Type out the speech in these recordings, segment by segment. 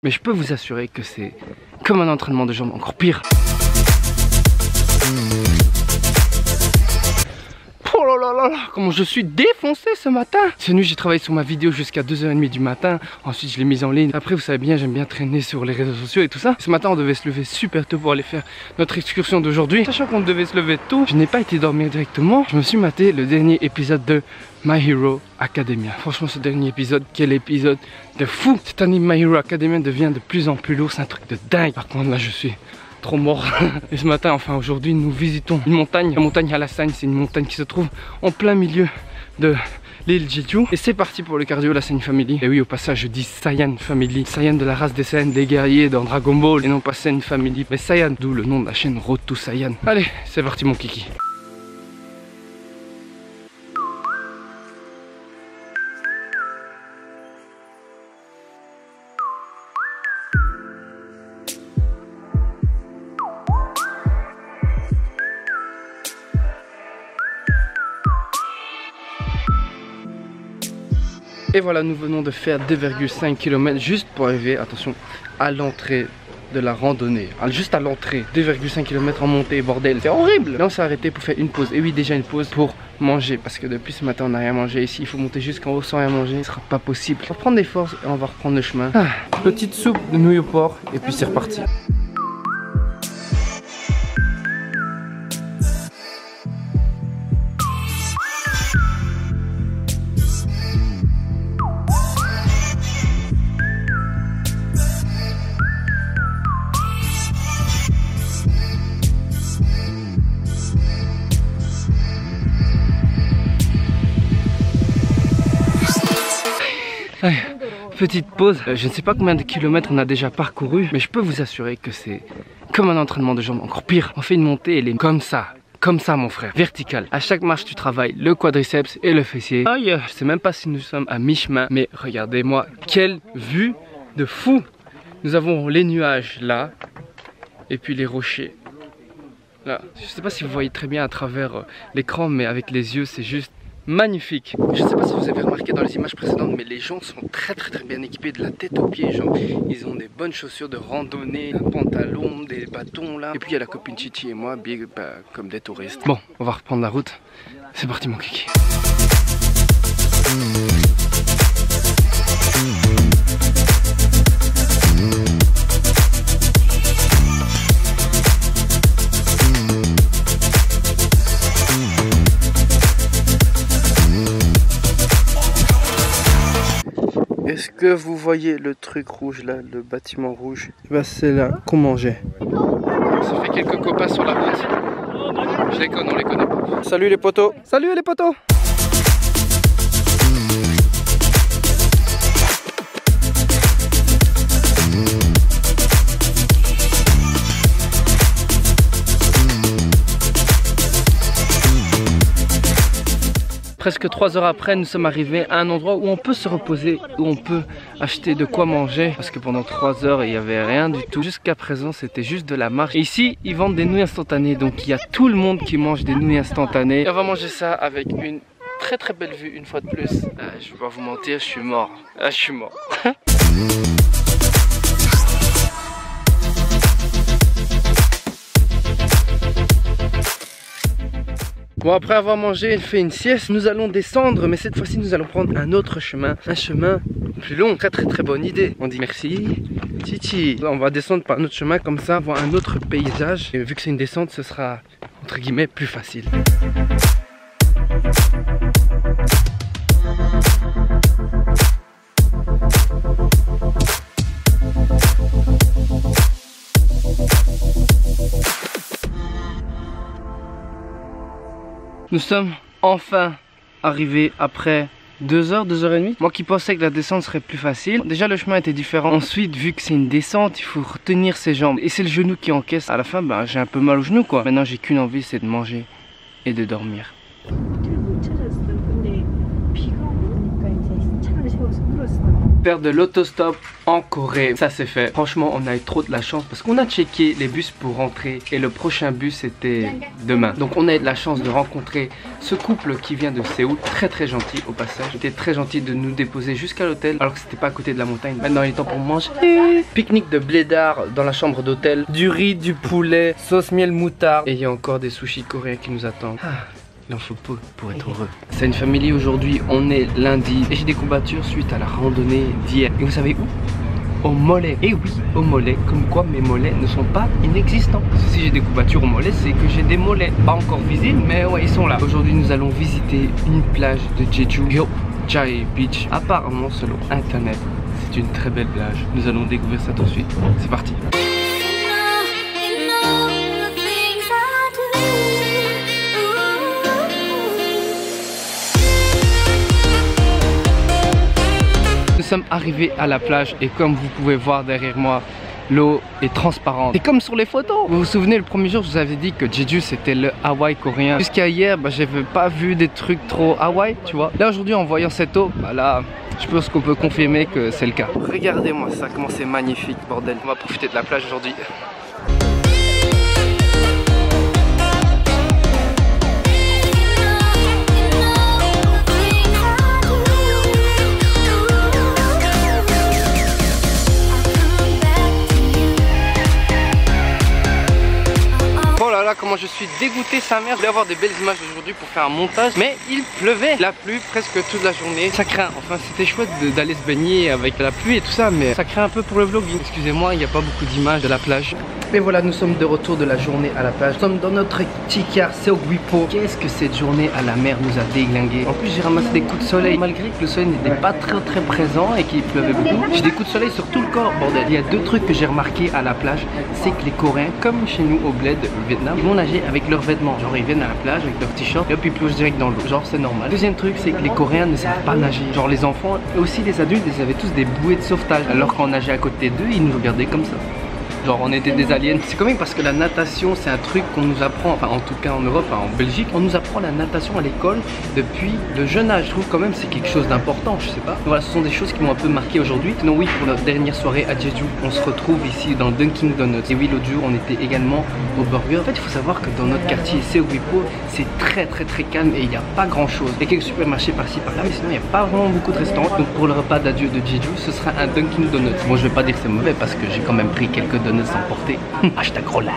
Mais je peux vous assurer que c'est comme un entraînement de jambes, encore pire. Oh là là là là, comment je suis défoncé ce matin. Cette nuit j'ai travaillé sur ma vidéo jusqu'à 2h30 du matin. Ensuite je l'ai mise en ligne. Après vous savez bien, j'aime bien traîner sur les réseaux sociaux et tout ça. Ce matin on devait se lever super tôt pour aller faire notre excursion d'aujourd'hui. Sachant qu'on devait se lever tôt, je n'ai pas été dormir directement. Je me suis maté le dernier épisode de My Hero Academia. Franchement ce dernier épisode, quel épisode de fou. Cette année My Hero Academia devient de plus en plus lourd. C'est un truc de dingue. Par contre là je suis trop mort. Et ce matin, enfin aujourd'hui, nous visitons une montagne. La montagne Hallasan, c'est une montagne qui se trouve en plein milieu de l'île Jeju. Et c'est parti pour le cardio, la Saiyan Family. Et oui, au passage, je dis Saiyan Family. Saiyan de la race des Saiyans, des guerriers dans Dragon Ball. Et non pas Saiyan Family, mais Saiyan. D'où le nom de la chaîne Road to Saiyan. Allez, c'est parti mon kiki. Et voilà, nous venons de faire 2,5 km juste pour arriver, attention, à l'entrée de la randonnée. Juste à l'entrée, 2,5 km en montée, bordel, c'est horrible. Là on s'est arrêté pour faire une pause, et oui déjà une pause pour manger, parce que depuis ce matin on n'a rien mangé ici, il faut monter jusqu'en haut sans rien manger, ce sera pas possible. On va prendre des forces et on va reprendre le chemin. Petite soupe de nouilles au porc, et puis c'est reparti. Allez, petite pause. Je ne sais pas combien de kilomètres on a déjà parcouru, mais je peux vous assurer que c'est comme un entraînement de jambes, encore pire. On fait une montée, elle est comme ça mon frère, verticale. À chaque marche tu travailles le quadriceps et le fessier. Aïe, je sais même pas si nous sommes à mi-chemin, mais regardez-moi, quelle vue de fou. Nous avons les nuages là, et puis les rochers là. Je sais pas si vous voyez très bien à travers l'écran, mais avec les yeux c'est juste magnifique. Je ne sais pas si vous avez remarqué dans les images précédentes, mais les gens sont très bien équipés de la tête aux pieds. Genre, ils ont des bonnes chaussures de randonnée, un pantalon, des bâtons là. Et puis il y a la copine Chichi et moi, comme des touristes. Bon, on va reprendre la route. C'est parti mon kiki. Est-ce que vous voyez le truc rouge là, le bâtiment rouge? Bah c'est là qu'on mangeait. Ça fait quelques copains sur la route. Je les connais, on les connaît pas. Salut les potos. Salut les potos. Presque 3 heures après, nous sommes arrivés à un endroit où on peut se reposer, où on peut acheter de quoi manger. Parce que pendant 3 heures, il n'y avait rien du tout. Jusqu'à présent, c'était juste de la marche. Et ici, ils vendent des nouilles instantanées. Donc, il y a tout le monde qui mange des nouilles instantanées. Et on va manger ça avec une très belle vue, une fois de plus. Je vais pas vous mentir, je suis mort. Je suis mort. Bon, après avoir mangé et fait une sieste, nous allons descendre, mais cette fois-ci nous allons prendre un autre chemin, un chemin plus long. Très bonne idée. On dit merci Chichi. On va descendre par un autre chemin, comme ça voir un autre paysage. Et vu que c'est une descente, ce sera entre guillemets plus facile. Nous sommes enfin arrivés après 2 heures, 2h30. Moi qui pensais que la descente serait plus facile. Déjà le chemin était différent. Ensuite, vu que c'est une descente, il faut retenir ses jambes. Et c'est le genou qui encaisse. À la fin, j'ai un peu mal au genou quoi. Maintenant j'ai qu'une envie, c'est de manger et de dormir. Faire de l'autostop en Corée, ça c'est fait. Franchement, on a eu trop de la chance parce qu'on a checké les bus pour rentrer et le prochain bus était demain. Donc on a eu de la chance de rencontrer ce couple qui vient de Séoul, très gentil au passage. C'était très gentil de nous déposer jusqu'à l'hôtel alors que c'était pas à côté de la montagne. Maintenant il est temps pour manger. Pique-nique de blédard dans la chambre d'hôtel, du riz, du poulet, sauce miel moutarde et il y a encore des sushis coréens qui nous attendent. Il en faut peu pour être heureux. C'est une famille aujourd'hui, on est lundi et j'ai des courbatures suite à la randonnée d'hier. Et vous savez où? Au mollet. Et oui, au mollet, comme quoi mes mollets ne sont pas inexistants. Si j'ai des courbatures au mollet, c'est que j'ai des mollets. Pas encore visibles, mais ouais, ils sont là. Aujourd'hui, nous allons visiter une plage de Jeju, Gyeongjae Beach. Apparemment, selon internet, c'est une très belle plage. Nous allons découvrir ça tout de suite. C'est parti. Nous sommes arrivés à la plage et comme vous pouvez voir derrière moi, l'eau est transparente. Et comme sur les photos. Vous vous souvenez, le premier jour, je vous avais dit que Jeju c'était le Hawaï coréen. Jusqu'à hier, j'avais pas vu des trucs trop Hawaï, tu vois. Là aujourd'hui, en voyant cette eau, là, je pense qu'on peut confirmer que c'est le cas. Regardez-moi ça, comment c'est magnifique, bordel. On va profiter de la plage aujourd'hui. Là, comment je suis dégoûté sa mère. Je voulais avoir des belles images aujourd'hui pour faire un montage, mais il pleuvait, il a plu presque toute la journée. Ça craint, enfin c'était chouette d'aller se baigner avec la pluie et tout ça, mais ça craint un peu pour le vlogging. Excusez-moi, il n'y a pas beaucoup d'images de la plage. Et voilà, nous sommes de retour de la journée à la plage. Nous sommes dans notre petit car Seogwipo. Qu'est-ce que cette journée à la mer nous a déglingué. En plus j'ai ramassé des coups de soleil, malgré que le soleil n'était pas très présent et qu'il pleuvait beaucoup. J'ai des coups de soleil sur tout le corps, bordel. Il y a deux trucs que j'ai remarqué à la plage, c'est que les Coréens, comme chez nous au bled, au Vietnam, ils vont nager avec leurs vêtements. Genre ils viennent à la plage avec leur t-shirt et hop ils plongent direct dans l'eau. Genre c'est normal. Deuxième truc, c'est que les Coréens ne savent pas nager. Genre les enfants et aussi les adultes, ils avaient tous des bouées de sauvetage. Alors qu'on nageait à côté d'eux, ils nous regardaient comme ça. Genre on était des aliens. C'est quand même parce que la natation c'est un truc qu'on nous apprend, enfin en tout cas en Europe, en Belgique, on nous apprend la natation à l'école depuis le jeune âge. Je trouve quand même c'est quelque chose d'important, je sais pas. Voilà, ce sont des choses qui m'ont un peu marqué aujourd'hui. Sinon oui, pour notre dernière soirée à Jeju, on se retrouve ici dans Dunkin Donuts. Et oui, l'autre jour on était également au burger. En fait il faut savoir que dans notre quartier Seogwipo, c'est très calme et il n'y a pas grand chose. Il y a quelques supermarchés par-ci par-là, mais sinon il n'y a pas vraiment beaucoup de restaurants. Donc pour le repas d'adieu de Jeju, ce sera un Dunkin Donuts. Bon, je vais pas dire que c'est mauvais parce que j'ai quand même pris quelques donuts emportés. Hashtag rollard.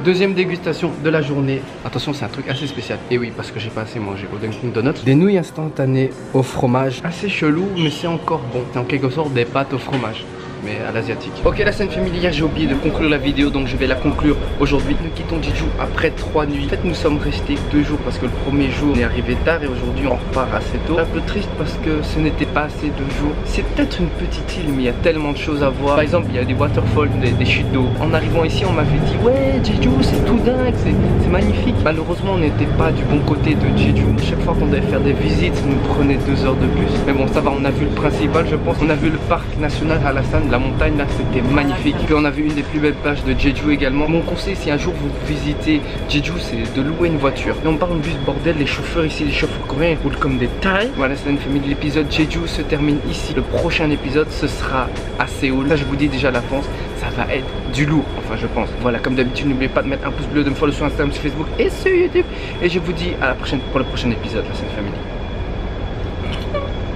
Deuxième dégustation de la journée. Attention, c'est un truc assez spécial. Et oui, parce que j'ai pas assez mangé au Dunkin Donuts. Des nouilles instantanées au fromage. Assez chelou, mais c'est encore bon. C'est en quelque sorte des pâtes au fromage, mais à l'asiatique. Ok, la scène familière, j'ai oublié de conclure la vidéo, donc je vais la conclure aujourd'hui. Nous quittons Jeju après 3 nuits. En fait, nous sommes restés 2 jours parce que le premier jour on est arrivé tard et aujourd'hui on repart assez tôt. Un peu triste parce que ce n'était pas assez 2 jours. C'est peut-être une petite île, mais il y a tellement de choses à voir. Par exemple, il y a des waterfalls, des chutes d'eau. En arrivant ici, on m'avait dit ouais, Jeju, c'est tout dingue, c'est magnifique. Malheureusement, on n'était pas du bon côté de Jeju. Chaque fois qu'on devait faire des visites, ça nous prenait 2 heures de bus. Mais bon, ça va, on a vu le principal, je pense. On a vu le parc national Hallasan. La montagne là c'était magnifique. Puis on a vu une des plus belles plages de Jeju également. Mon conseil si un jour vous visitez Jeju, c'est de louer une voiture. Et on parle de bus, bordel, les chauffeurs ici, les chauffeurs coréens ils roulent comme des tailles. Voilà, c'est une famille. L'épisode Jeju se termine ici. Le prochain épisode ce sera à Séoul. Là je vous dis déjà l'avance, ça va être du lourd, enfin je pense. Voilà, comme d'habitude n'oubliez pas de mettre un pouce bleu, de me follow sur Instagram, sur Facebook et sur YouTube. Et je vous dis à la prochaine pour le prochain épisode, là c'est une famille.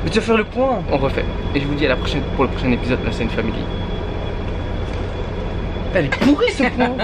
Mais tu vas faire le point. On refait. Et je vous dis à la prochaine pour le prochain épisode de la scène family. Elle est pourrie ce point.